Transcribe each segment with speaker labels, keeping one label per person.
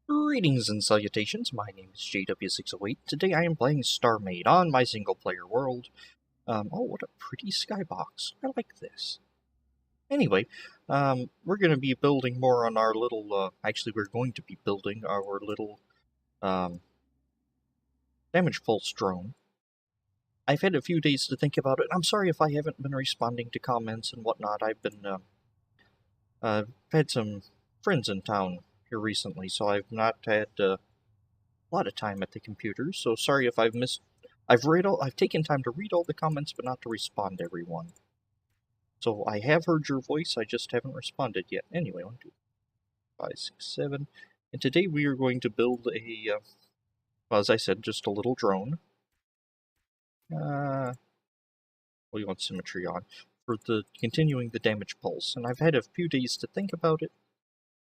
Speaker 1: Greetings and salutations, my name is JW608. Today I am playing Starmade on my single-player world. Oh, what a pretty skybox. I like this. Anyway, we're going to be building more on our little, actually we're going to be building our little, damage pulse drone. I've had a few days to think about it. I'm sorry if I haven't been responding to comments and whatnot. I've been, had some friends in town here recently, so I've not had, a lot of time at the computer, so sorry if I've missed. I've taken time to read all the comments, but not to respond to everyone. So I have heard your voice, I just haven't responded yet. Anyway, 1, 2, 5, 6, 7. And today we are going to build a, well, as I said, just a little drone. We want symmetry on for the continuing the damage pulse. And I've had a few days to think about it,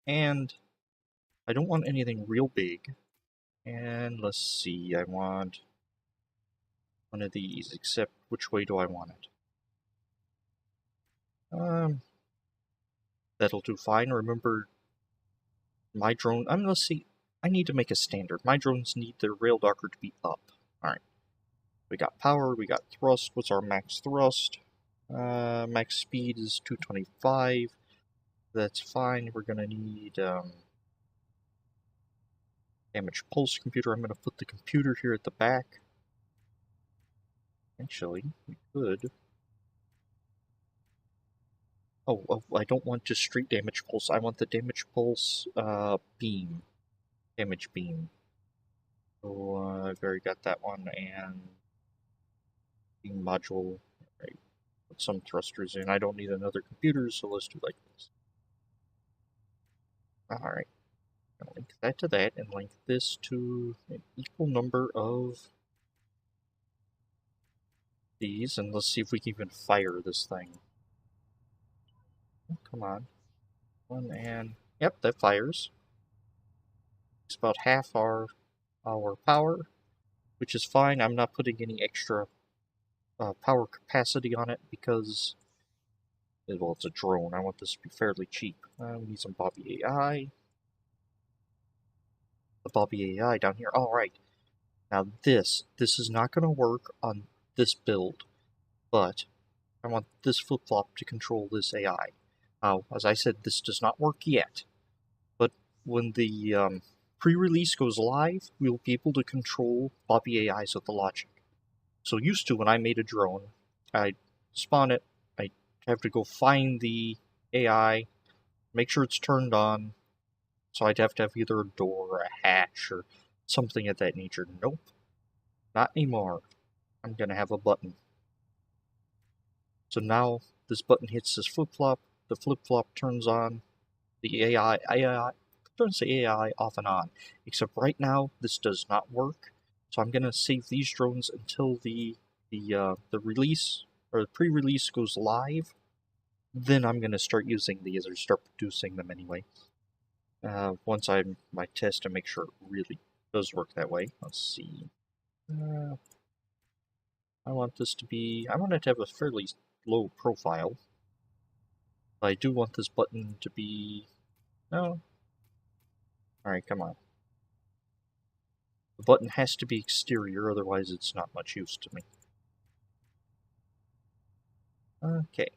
Speaker 1: and I don't want anything real big. And let's see, I want one of these, except which way do I want it? That'll do fine. Remember, my drone, let's see, I need to make a standard. My drones need their rail docker to be up. Alright. We got power, we got thrust. What's our max thrust? Max speed is 225. That's fine. We're gonna need, damage pulse computer. I'm gonna put the computer here at the back. Actually, we could. Oh, I don't want just straight damage pulse. I want the damage pulse, beam. Damage beam. So, I've already got that one, and beam module. Right. Put some thrusters in. I don't need another computer, so let's do like this. Alright. Link that to that, and link this to an equal number of these, and let's see if we can even fire this thing. Oh, come on. One and... Yep, that fires. It's about half our power, which is fine. I'm not putting any extra power capacity on it because, well, it's a drone. I want this to be fairly cheap. We need some Bobby AI. The Bobby AI down here. Alright. Now this is not going to work on this build, but I want this flip-flop to control this AI. Now, as I said, this does not work yet, but when the pre-release goes live, we'll be able to control Bobby AIs with the logic. So used to, when I made a drone, I'd spawn it, I'd have to go find the AI, make sure it's turned on, so I'd have to have either a door or a hatch or something of that nature. Nope. Not anymore. I'm gonna have a button. So now this button hits this flip-flop, the flip-flop turns on, the AI turns the AI off and on. Except right now, this does not work. So I'm gonna save these drones until the release, or the pre-release goes live. Then I'm gonna start using these, or start producing them anyway. Once I test and make sure it really does work that way. Let's see. I want this to be, I want it to have a fairly low profile. But I do want this button to be, no. Alright, come on. The button has to be exterior, otherwise it's not much use to me. Okay.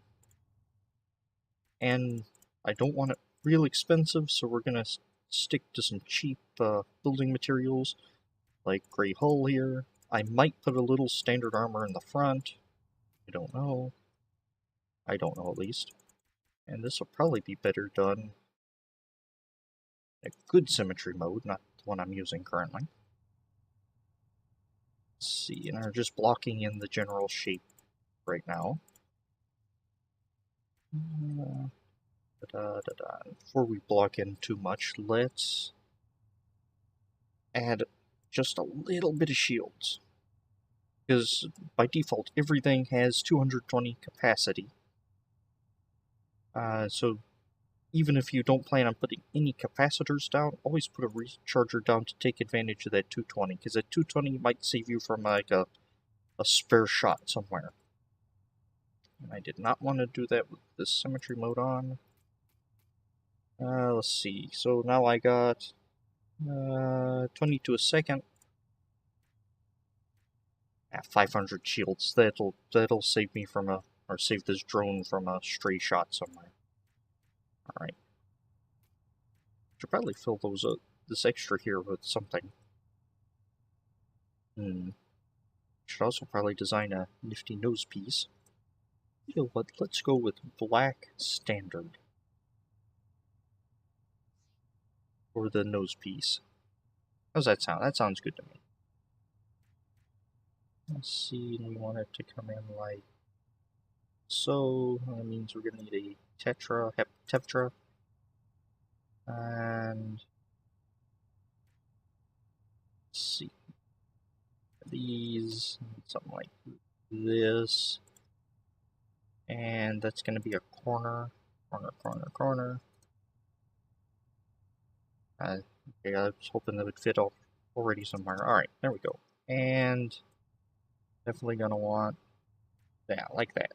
Speaker 1: And I don't want it real expensive, so we're gonna stick to some cheap building materials, like gray hull here. I might put a little standard armor in the front. I don't know. I don't know, at least. And this will probably be better done in a good symmetry mode, not the one I'm using currently. Let's see, and we're just blocking in the general shape right now. Before we block in too much, let's add just a little bit of shields. Because by default, everything has 220 capacity. So even if you don't plan on putting any capacitors down, always put a recharger down to take advantage of that 220, because that 220 might save you from like a spare shot somewhere. And I did not want to do that with the symmetry mode on. Let's see, so now I got 22 a second. 500 shields. That'll save me from or save this drone from a stray shot somewhere. Alright. Should probably fill those up, this extra here with something. Should also probably design a nifty nose piece. You know what, let's go with black standard for the nose piece. How's that sound? That sounds good to me. Let's see, we want it to come in like so. That means we're going to need a tetra, and let's see, these, something like this, and that's going to be a corner. Okay, I was hoping that would fit already somewhere. Alright, there we go. And definitely going to want that, like that.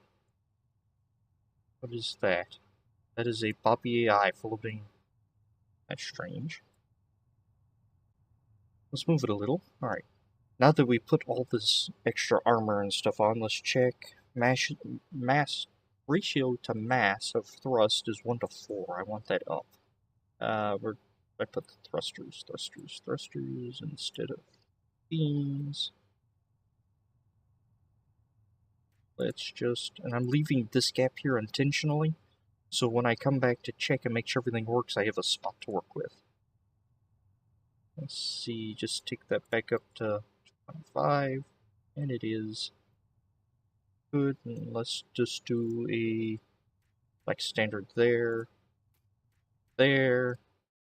Speaker 1: What is that? That is a Bobby AI floating. That's strange. Let's move it a little. Alright. Now that we put all this extra armor and stuff on, let's check. Mass ratio to mass of thrust is 1 to 4. I want that up. I put the thrusters instead of beams. Let's just, and I'm leaving this gap here intentionally, so when I come back to check and make sure everything works, I have a spot to work with. Let's see, just take that back up to 25, and it is good. And let's just do a like standard there.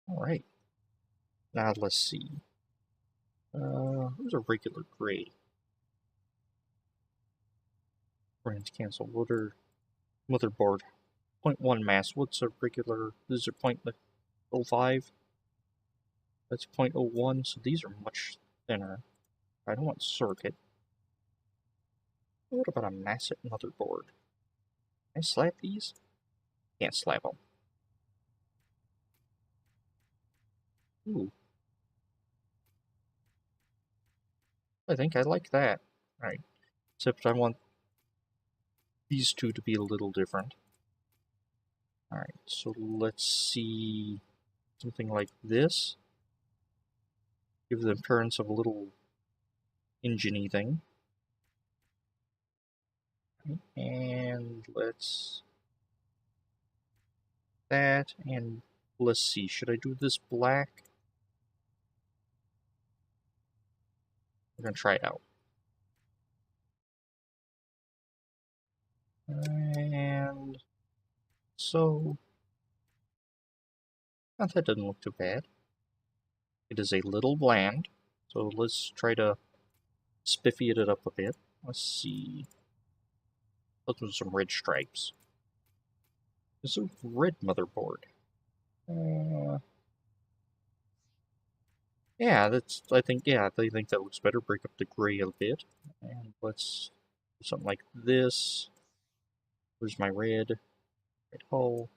Speaker 1: Alright. Now let's see. Where's a regular gray? Brands cancel. Motherboard. 0.1 mass. What's a regular? These are 0.05. That's 0.01, so these are much thinner. I don't want circuit. What about a massive motherboard? Can I slap these? Can't slap them. Ooh. I think I like that. Alright. Except I want these two to be a little different. Alright, so let's see something like this. Give the appearance of a little engine-y thing. And let's that, and let's see, should I do this black? We're gonna try it out. And so that doesn't look too bad. It is a little bland, so let's try to spiffy it up a bit. Let's see. Let's do some red stripes. There's a red motherboard. Yeah, I think that looks better. Break up the gray a bit. And let's do something like this. Where's my red? Red hole.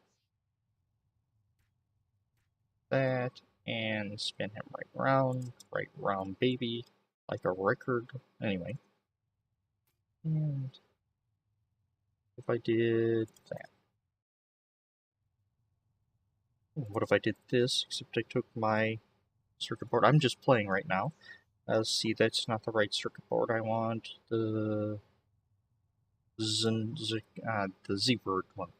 Speaker 1: That, and spin him right round, baby, like a record. Anyway. And if I did that. What if I did this, except I took my circuit board? I'm just playing right now. See, that's not the right circuit board. I want the Z-word one.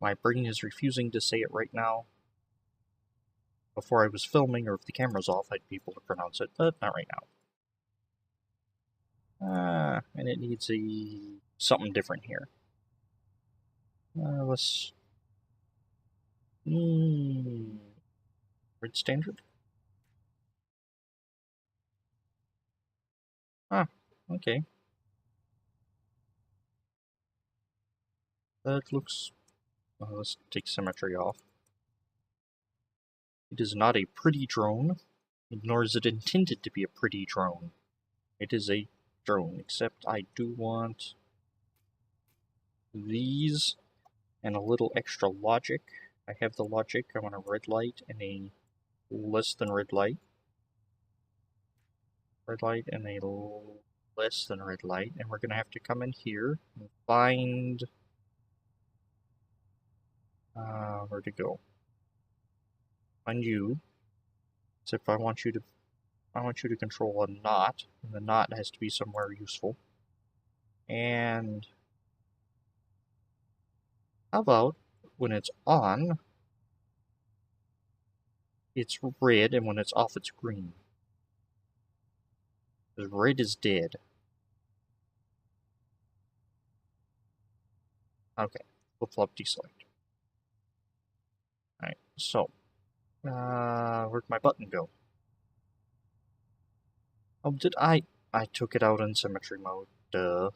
Speaker 1: My brain is refusing to say it right now. Before I was filming, or if the camera's off, I'd be able to pronounce it, but not right now. And it needs something different here. Let's... red standard? Ah, okay. That looks... let's take symmetry off. It is not a pretty drone, nor is it intended to be a pretty drone. It is a drone, except I do want these and a little extra logic. I have the logic. I want a red light and a less than red light. Red light and a less than red light. And we're going to have to come in here and find... where'd it go? Find you. So if I want you to control a knot, and the knot has to be somewhere useful. And how about when it's on, it's red, and when it's off, it's green. Because red is dead. Okay, flip-flop deselect. Alright, so, where'd my button go? Oh, did I took it out in symmetry mode, duh.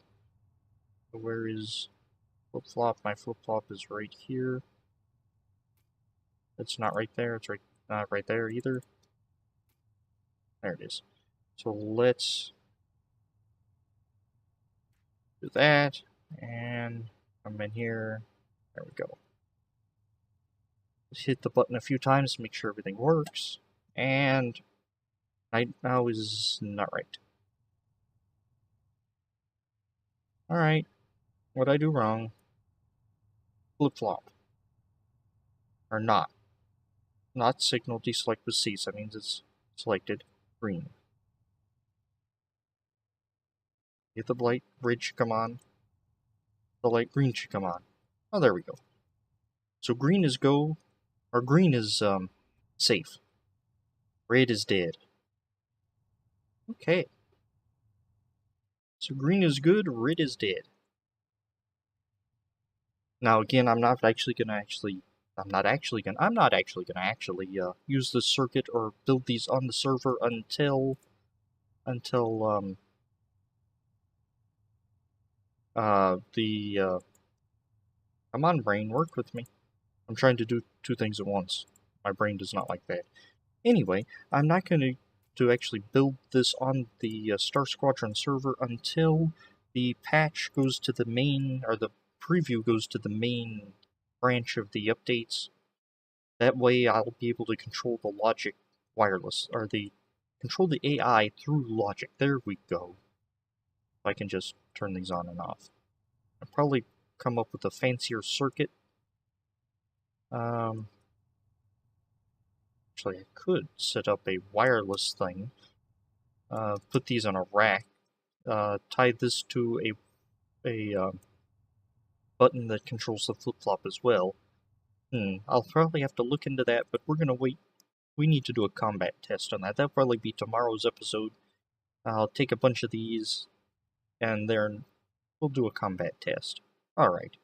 Speaker 1: Where is flip-flop? My flip-flop is right here. It's not right there, it's not right there either. There it is. So let's do that, and come in here. There we go. Just hit the button a few times to make sure everything works, and right now is not right. Alright, what'd I do wrong? Flip-flop. Or not. Not signal deselect with C, so that means it's selected green. If the light red should come on, the light green should come on. Oh, there we go. So green is go, or green is safe. Red is dead. Okay. So green is good, red is dead. Now again, I'm not actually gonna use this circuit or build these on the server until come on, brain, work with me. I'm trying to do two things at once. My brain does not like that. Anyway, I'm not going to actually build this on the Star Squadron server until the patch goes to the main, or the preview goes to the main branch of the updates. That way I'll be able to control the logic wireless, or control the AI through logic. There we go. I can just turn these on and off. I'll probably come up with a fancier circuit. Actually, I could set up a wireless thing, put these on a rack, tie this to a button that controls the flip-flop as well. I'll probably have to look into that, but we're gonna wait. We need to do a combat test on that. That'll probably be tomorrow's episode. I'll take a bunch of these, and then we'll do a combat test. Alright.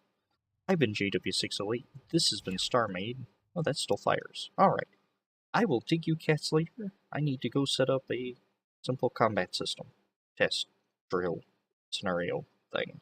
Speaker 1: I've been JW608. This has been Starmade. Oh, that still fires. Alright. I will take you cats later. I need to go set up a simple combat system. Test. Drill. Scenario thing.